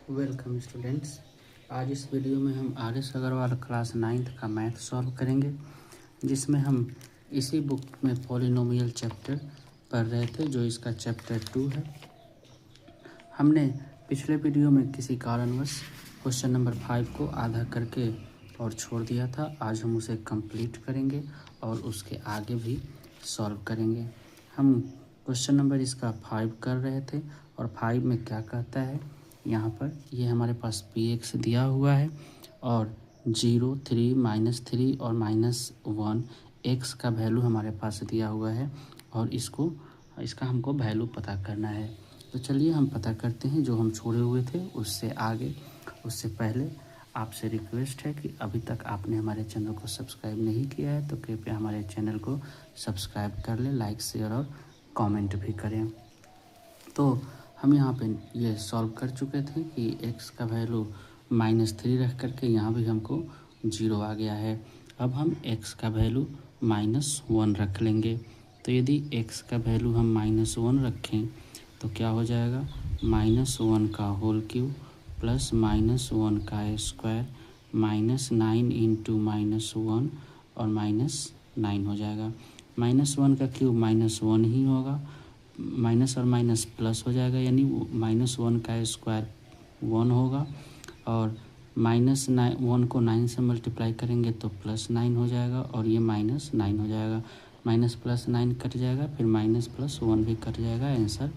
Welcome students. आज इस video में हम R S Agarwal class 9th का मैथ सॉल्व करेंगे, जिसमें हम इसी बुक में पॉलिनोमियल चैप्टर पढ़ रहे थे, जो इसका चैप्टर 2 है। हमने पिछले वीडियो में किसी कारणवश क्वेश्चन नंबर 5 को आधा करके और छोड़ दिया था। आज हम उसे कंप्लीट करेंगे और उसके आगे भी सॉल्व करेंगे। हम क्वेश्चन नंबर इसका 5 कर रहे थे और 5 में क्या कहता है, यहाँ पर ये हमारे पास पी एक्स दिया हुआ है और 0, 3, -3 और -1 एक्स का वैल्यू हमारे पास दिया हुआ है और इसका हमको वैल्यू पता करना है। तो चलिए हम पता करते हैं। जो हम छोड़े हुए थे उससे आगे, उससे पहले आपसे रिक्वेस्ट है कि अभी तक आपने हमारे चैनल को सब्सक्राइब नहीं किया है तो कृपया हमारे चैनल को सब्सक्राइब कर लें, लाइक, शेयर और कमेंट भी करें। तो हम यहाँ पे ये सॉल्व कर चुके थे कि x का वैल्यू -3 रख करके यहाँ भी हमको 0 आ गया है। अब हम x का वैल्यू -1 रख लेंगे। तो यदि x का वैल्यू हम -1 रखें तो क्या हो जाएगा, -1 का होल क्यूब प्लस -1 का स्क्वायर -9 इंटू -1 और -9 हो जाएगा। -1 का क्यूब -1 ही होगा, माइनस और माइनस प्लस हो जाएगा, यानी -1 का स्क्वायर 1 होगा और -1 को 9 से मल्टीप्लाई करेंगे तो +9 हो जाएगा और ये -9 हो जाएगा। माइनस प्लस 9 कट जाएगा, फिर माइनस प्लस 1 भी कट जाएगा, आंसर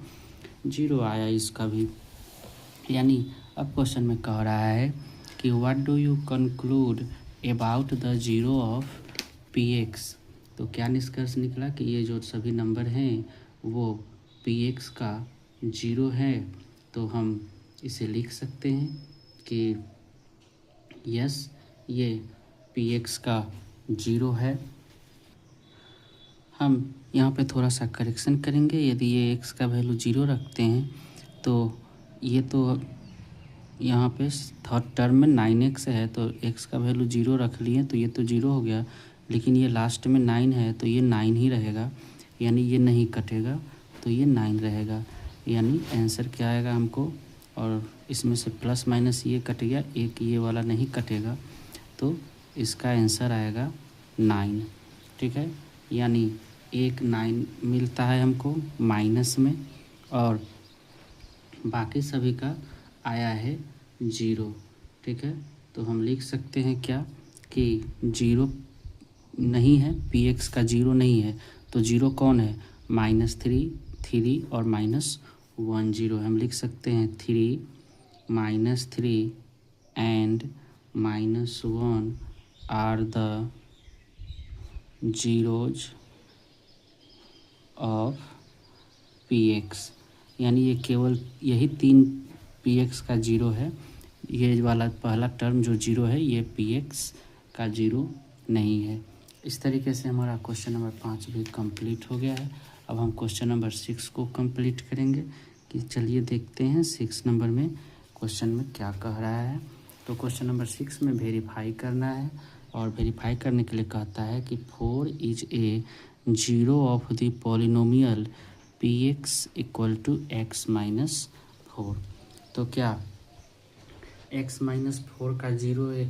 0 आया इसका भी। यानी अब क्वेश्चन में कह रहा है कि what do you conclude about the zero of P x. तो क्या निष्कर्ष निकला कि ये जो सभी नंबर हैं वो पी एक्स का 0 है। तो हम इसे लिख सकते हैं कि यस, ये पी एक्स का 0 है। हम यहाँ पे थोड़ा सा करेक्शन करेंगे। यदि ये x का वैल्यू 0 रखते हैं तो ये तो यहाँ पे थर्ड टर्म में 9x है, तो x का वैल्यू 0 रख लिए तो ये तो 0 हो गया, लेकिन ये लास्ट में 9 है तो ये 9 ही रहेगा, यानी ये नहीं कटेगा तो ये 9 रहेगा। यानी आंसर क्या आएगा हमको, और इसमें से प्लस माइनस ये कट गया, एक ये वाला नहीं कटेगा, तो इसका आंसर आएगा 9। ठीक है, यानी एक 9 मिलता है हमको माइनस में और बाकी सभी का आया है 0। ठीक है, तो हम लिख सकते हैं क्या कि 0 नहीं है, पी एक्स का 0 नहीं है, तो 0 कौन है, -3, 3 और -1 0। हम लिख सकते हैं 3, -3 and -1 are the zeros of P X. यानी ये केवल यही 3 पी एक्स का 0 है। ये वाला पहला टर्म जो 0 है ये पी एक्स का 0 नहीं है। इस तरीके से हमारा क्वेश्चन नंबर 5 भी कंप्लीट हो गया है। अब हम क्वेश्चन नंबर 6 को कंप्लीट करेंगे। कि चलिए देखते हैं 6 नंबर में क्वेश्चन में क्या कह रहा है। तो क्वेश्चन नंबर 6 में वेरीफाई करना है और वेरीफाई करने के लिए कहता है कि 4 is a 0 of the polynomial P X equal to x minus 4। तो क्या x माइनस 4 का 0 एक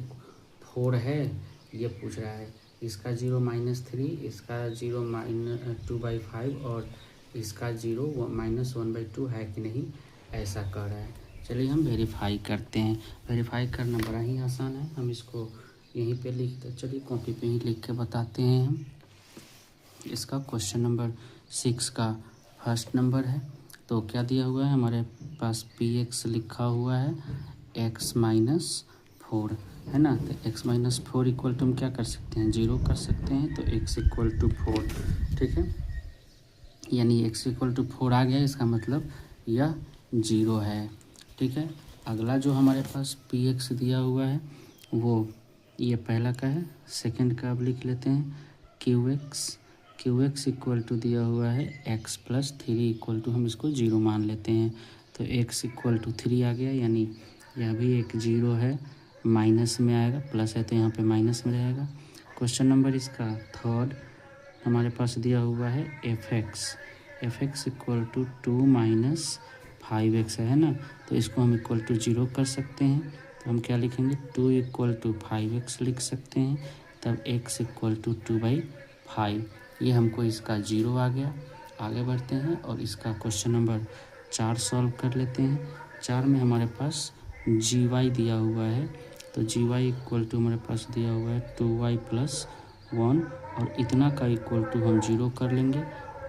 4 है, ये पूछ रहा है। इसका 0 -3, इसका 0 -2/5 और इसका 0 -1/2 है कि नहीं, ऐसा कह रहा है। चलिए हम वेरीफाई करते हैं। वेरीफाई करना बड़ा ही आसान है। हम इसको यहीं पे लिखते, चलिए कॉपी पे ही लिख के बताते हैं हम। इसका क्वेश्चन नंबर 6 का फर्स्ट नंबर है। तो क्या दिया हुआ है हमारे पास, पी एक्स लिखा हुआ है x माइनस 4 है ना। तो x माइनस 4 इक्वल टू हम क्या कर सकते हैं, 0 कर सकते हैं। तो x इक्वल टू 4, ठीक है, यानी x इक्वल टू 4 आ गया, इसका मतलब यह 0 है। ठीक है, अगला जो हमारे पास पी एक्स दिया हुआ है वो ये पहला का है। सेकंड का अब लिख लेते हैं क्यू एक्स इक्वल टू दिया हुआ है x प्लस 3 इक्वल टू, हम इसको 0 मान लेते हैं। तो x इक्वल टू 3 आ गया, यानी यह भी एक 0 है, माइनस में आएगा, प्लस है तो यहाँ पे माइनस में रहेगा। क्वेश्चन नंबर इसका थर्ड हमारे पास दिया हुआ है F x equal to 2 - 5x है ना, तो इसको हम इक्वल टू 0 कर सकते हैं। तो हम क्या लिखेंगे, 2 इक्वल टू 5x लिख सकते हैं, तब x इक्वल टू 2/5। ये हमको इसका 0 आ गया। आगे बढ़ते हैं और इसका क्वेश्चन नंबर 4 सॉल्व कर लेते हैं। 4 में हमारे पास gy दिया हुआ है, तो gy इक्वल टू हमारे पास दिया हुआ है 2y + 1, और इतना का इक्वल टू हम 0 कर लेंगे,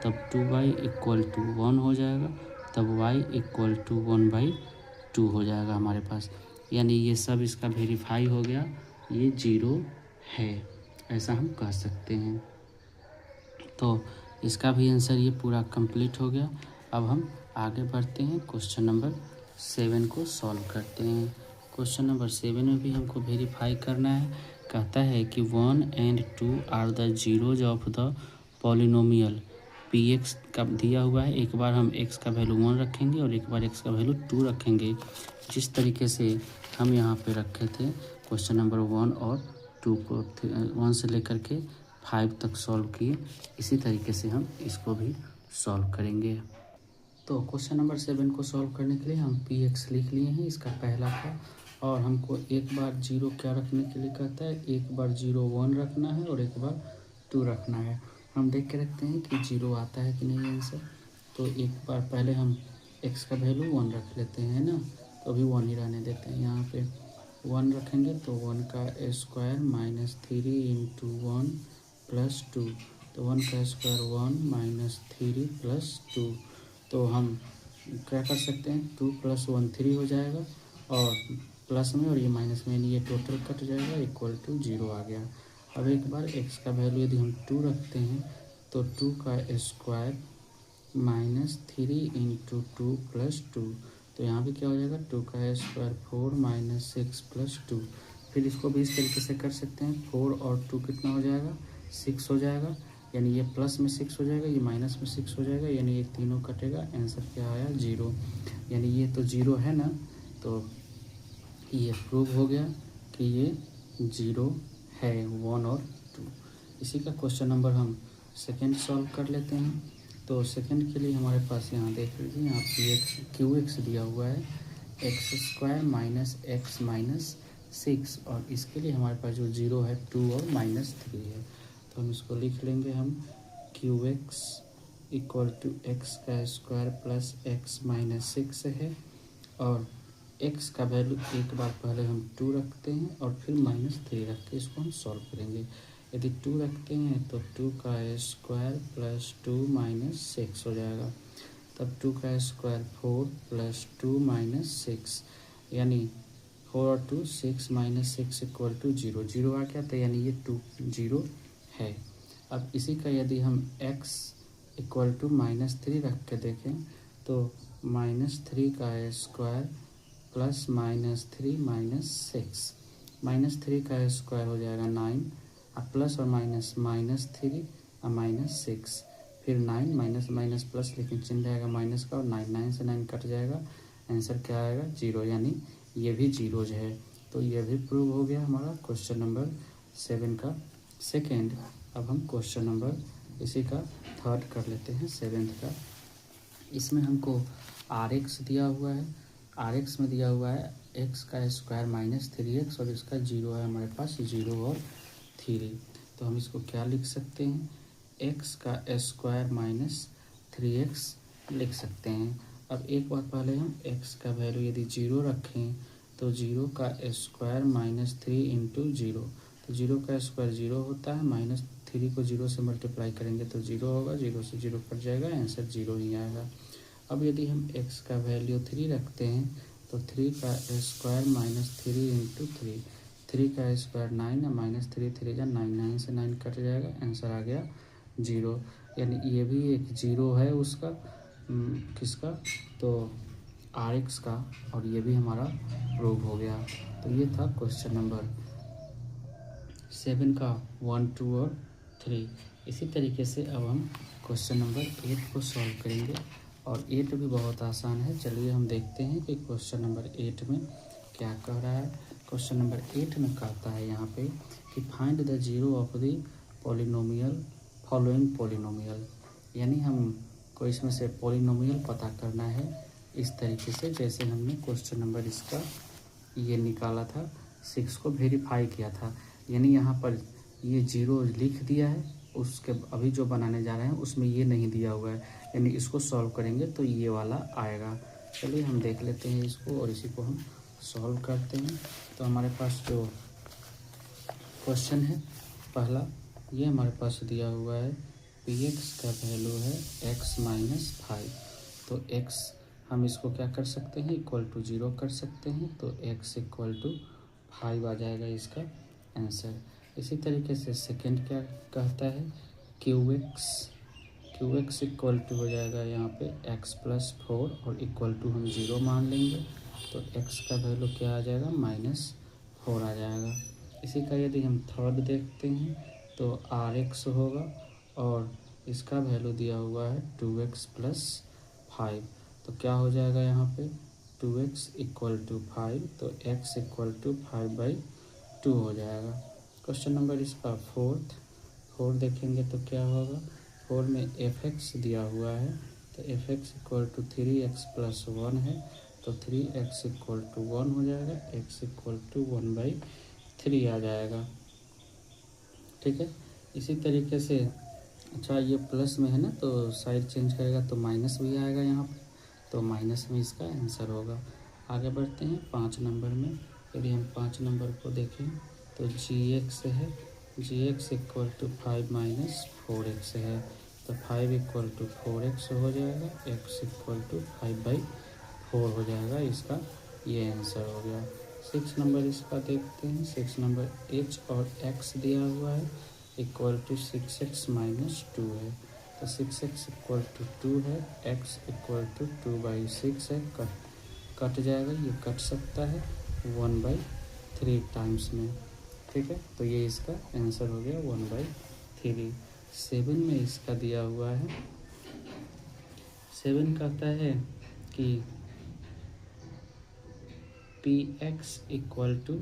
तब 2y इक्वल टू 1 हो जाएगा, तब y इक्वल टू 1/2 हो जाएगा हमारे पास। यानी ये सब इसका वेरीफाई हो गया, ये 0 है, ऐसा हम कह सकते हैं। तो इसका भी आंसर ये पूरा कंप्लीट हो गया। अब हम आगे बढ़ते हैं, क्वेश्चन नंबर 7 को सॉल्व करते हैं। क्वेश्चन नंबर 7 में भी हमको वेरीफाई करना है। कहता है कि 1 and 2 are the zeros of the polynomial px का दिया हुआ है। एक बार हम x का वैल्यू 1 रखेंगे और एक बार x का वैल्यू 2 रखेंगे, जिस तरीके से हम यहाँ पे रखे थे क्वेश्चन नंबर 1 और 2 को 1 से लेकर के 5 तक सॉल्व किए, इसी तरीके से हम इसको भी सॉल्व करेंगे। तो क्वेश्चन नंबर 7 को सॉल्व करने के लिए हम px लिख लिए हैं, इसका पहला था, और हमको एक बार 0 क्या रखने के लिए कहता है, एक बार 0 1 रखना है और एक बार 2 रखना है। हम देख के रखते हैं कि 0 आता है कि नहीं आंसर। तो एक बार पहले हम x का वैल्यू 1 रख लेते हैं ना, तो अभी 1 ही रहने देते हैं। यहाँ पे 1 रखेंगे तो 1 का स्क्वायर -3 × 1 + 2, तो 1 का स्क्वायर 1 -3 + 2। तो हम क्या कर सकते हैं, 2 + 1 3 हो जाएगा, और प्लस में और ये माइनस में, ये टोटल कट जाएगा, इक्वल टू 0 आ गया। अब एक बार x का वैल्यू यदि हम 2 रखते हैं तो 2 का स्क्वायर -3 × 2 + 2, तो यहाँ भी क्या हो जाएगा, 2 का स्क्वायर 4 - 6 + 2। फिर इसको भी इस तरीके से कर सकते हैं, 4 और 2 कितना हो जाएगा, 6 हो जाएगा, यानी ये प्लस में 6 हो जाएगा, ये माइनस में 6 हो जाएगा, यानी ये तीनों कटेगा, आंसर क्या आया, 0। यानी ये तो 0 है ना, तो ये प्रूव हो गया कि ये 0 है, 1 और 2। इसी का क्वेश्चन नंबर हम सेकेंड सॉल्व कर लेते हैं। तो सेकेंड के लिए हमारे पास यहाँ देख लीजिए, यहाँ px qx दिया हुआ है, x² - x - 6, और इसके लिए हमारे पास जो 0 है 2 और -3 है। तो हम इसको लिख लेंगे, हम qx equal to x² + x - 6 है, और x का वैल्यू एक बार पहले हम 2 रखते हैं और फिर -3 रख के इसको हम सॉल्व करेंगे। यदि 2 रखते हैं तो 2 का स्क्वायर + 2 - 6 हो जाएगा, तब 2 का स्क्वायर 4 + 2 - 6, यानी 4 और 2 6 - 6 इक्वल टू 0, 0 आ गया, तो यानी ये 2 0 है। अब इसी का यदि हम x इक्वल टू -3 रख के देखें तो -3 का स्क्वायर + -3 - 6, -3 का स्क्वायर हो जाएगा 9, अब प्लस और माइनस -3 और -6, फिर 9 माइनस माइनस प्लस, लेकिन चिन्ह रहेगा माइनस का, और 9 से 9 कट जाएगा, आंसर क्या आएगा, 0, यानी ये भी 0 है। तो ये भी प्रूव हो गया हमारा क्वेश्चन नंबर 7 का सेकेंड। अब हम क्वेश्चन नंबर इसी का थर्ड कर लेते हैं, 7th का। इसमें हमको Rx दिया हुआ है, Rx में दिया हुआ है x का स्क्वायर -3x, और इसका 0 है हमारे पास, 0 और 3। तो हम इसको क्या लिख सकते हैं, x का स्क्वायर -3x लिख सकते हैं। अब एक बार पहले हम x का वैल्यू यदि 0 रखें तो 0 का स्क्वायर -3 × 0, तो 0 का स्क्वायर 0 होता है, -3 को 0 से मल्टीप्लाई करेंगे तो 0 होगा, 0 से 0 कट जाएगा, आंसर 0 ही आएगा। अब यदि हम x का वैल्यू 3 रखते हैं तो 3 का स्क्वायर -3 × 3, 3 का स्क्वायर 9 है, -3 3 जा 9, 9 से 9 कट जाएगा, आंसर आ गया 0। यानी ये भी एक 0 है उसका, किसका, तो Rx का, और ये भी हमारा प्रूव हो गया। तो ये था क्वेश्चन नंबर 7 का 1 2 और 3। इसी तरीके से अब हम क्वेश्चन नंबर 8 को सॉल्व करेंगे, और 8 भी बहुत आसान है। चलिए हम देखते हैं कि क्वेश्चन नंबर 8 में क्या कह रहा है। क्वेश्चन नंबर 8 में कहता है यहाँ पे कि find the 0 of the polynomial following polynomial, यानी हमको इसमें से पॉलिनोमियल पता करना है इस तरीके से जैसे हमने क्वेश्चन नंबर इसका ये निकाला था 6 को वेरीफाई किया था, यानी यहाँ पर ये 0 लिख दिया है, उसके अभी जो बनाने जा रहे हैं उसमें ये नहीं दिया हुआ है, यानी इसको सॉल्व करेंगे तो ये वाला आएगा। चलिए हम देख लेते हैं इसको और इसी को हम सॉल्व करते हैं। तो हमारे पास जो क्वेश्चन है पहला, ये हमारे पास दिया हुआ है px का वैल्यू है x-5। तो x हम इसको क्या कर सकते हैं, इक्वल टू 0 कर सकते हैं, तो x इक्वल टू 5 आ जाएगा इसका आंसर। इसी तरीके से सेकंड क्या कहता है, qx इक्वल टू हो जाएगा यहाँ पे x+4 और इक्वल टू हम 0 मान लेंगे, तो x का वैल्यू क्या आ जाएगा, -4 आ जाएगा। इसी का यदि हम थर्ड देखते हैं तो rx होगा और इसका वैल्यू दिया हुआ है 2x+5, तो क्या हो जाएगा यहाँ पे 2x इक्वल टू 5, तो x इक्वल टू 5/2 हो जाएगा। क्वेश्चन नंबर इसका फोर्थ देखेंगे तो क्या होगा, 4 में fx दिया हुआ है, तो fx इक्वल टू 3x+1 है, तो 3x इक्वल टू 1 हो जाएगा, x इक्वल टू 1/3 आ जाएगा। ठीक है, इसी तरीके से अच्छा ये प्लस में है ना, तो साइड चेंज करेगा तो माइनस भी आएगा यहाँ पे, तो माइनस में इसका आंसर होगा। आगे बढ़ते हैं 5 नंबर में। यदि हम 5 नंबर को देखें तो gx है, gx इक्वल टू 5 - 4x है, तो 5 इक्वल टू 4x हो जाएगा, x इक्वल टू 5/4 हो जाएगा, इसका ये आंसर हो गया। 6 नंबर इसका देखते हैं। 6 नंबर h और x दिया हुआ है, इक्वल टू 6x - 2 है, तो 6x इक्वल टू 2 है, x इक्वल टू 2/6 है, कट जाएगा, ये कट सकता है 1/3 टाइम्स में। ठीक है, तो ये इसका आंसर हो गया 1/3। 7 में इसका दिया हुआ है, 7 कहता है कि px इक्वल टू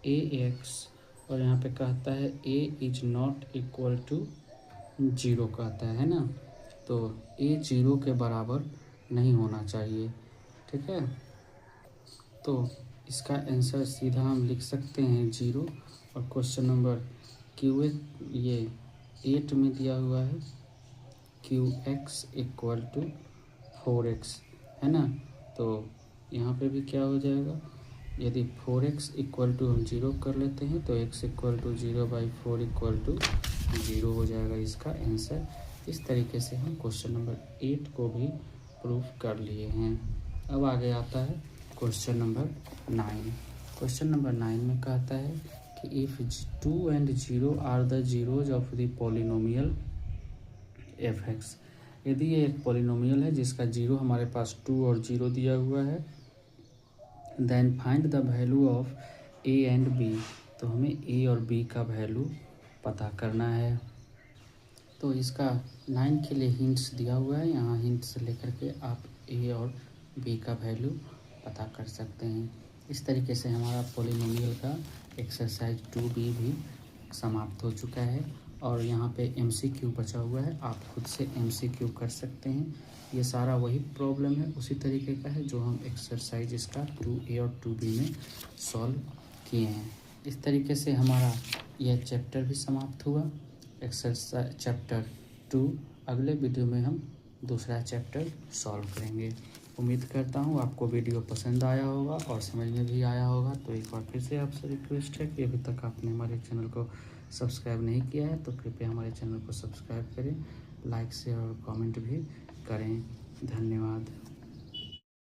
ax, और यहाँ पे कहता है a is not equal to 0 कहता है ना, तो a 0 के बराबर नहीं होना चाहिए। ठीक है, तो इसका आंसर सीधा हम लिख सकते हैं 0। और क्वेश्चन नंबर ये 8 में दिया हुआ है qx इक्वल टू 4x है ना, तो यहाँ पे भी क्या हो जाएगा, यदि 4x इक्वल टू हम 0 कर लेते हैं तो x equal to 0/4 equal to 0 हो जाएगा इसका आंसर। इस तरीके से हम क्वेश्चन नंबर 8 को भी प्रूफ कर लिए हैं। अब आगे आता है क्वेश्चन नंबर 9। क्वेश्चन नंबर 9 में कहता है कि if 2 and 0 are the zeros of the polynomial fx, यदि ये एक पॉलिनोमियल है जिसका 0 हमारे पास 2 और 0 दिया हुआ है, then find the value of a and b, तो हमें a और b का वैल्यू पता करना है। तो इसका 9 के लिए हिंट्स दिया हुआ है, यहाँ हिंट्स लेकर के आप a और b का वैल्यू पता कर सकते हैं। इस तरीके से हमारा पॉलिनोमियल का एक्सरसाइज 2b भी समाप्त हो चुका है, और यहाँ पे MCQ बचा हुआ है, आप खुद से MCQ कर सकते हैं। ये सारा वही प्रॉब्लम है, उसी तरीके का है जो हम एक्सरसाइज इसका 2A और 2B में सॉल्व किए हैं। इस तरीके से हमारा यह चैप्टर भी समाप्त हुआ, एक्सरसाइज चैप्टर 2। अगले वीडियो में हम दूसरा चैप्टर सॉल्व करेंगे। उम्मीद करता हूँ आपको वीडियो पसंद आया होगा और समझ में भी आया होगा। तो एक बार फिर से आपसे रिक्वेस्ट है कि अभी तक आपने हमारे चैनल को सब्सक्राइब नहीं किया है तो कृपया हमारे चैनल को सब्सक्राइब करें, लाइक शेयर और कमेंट भी करें। धन्यवाद।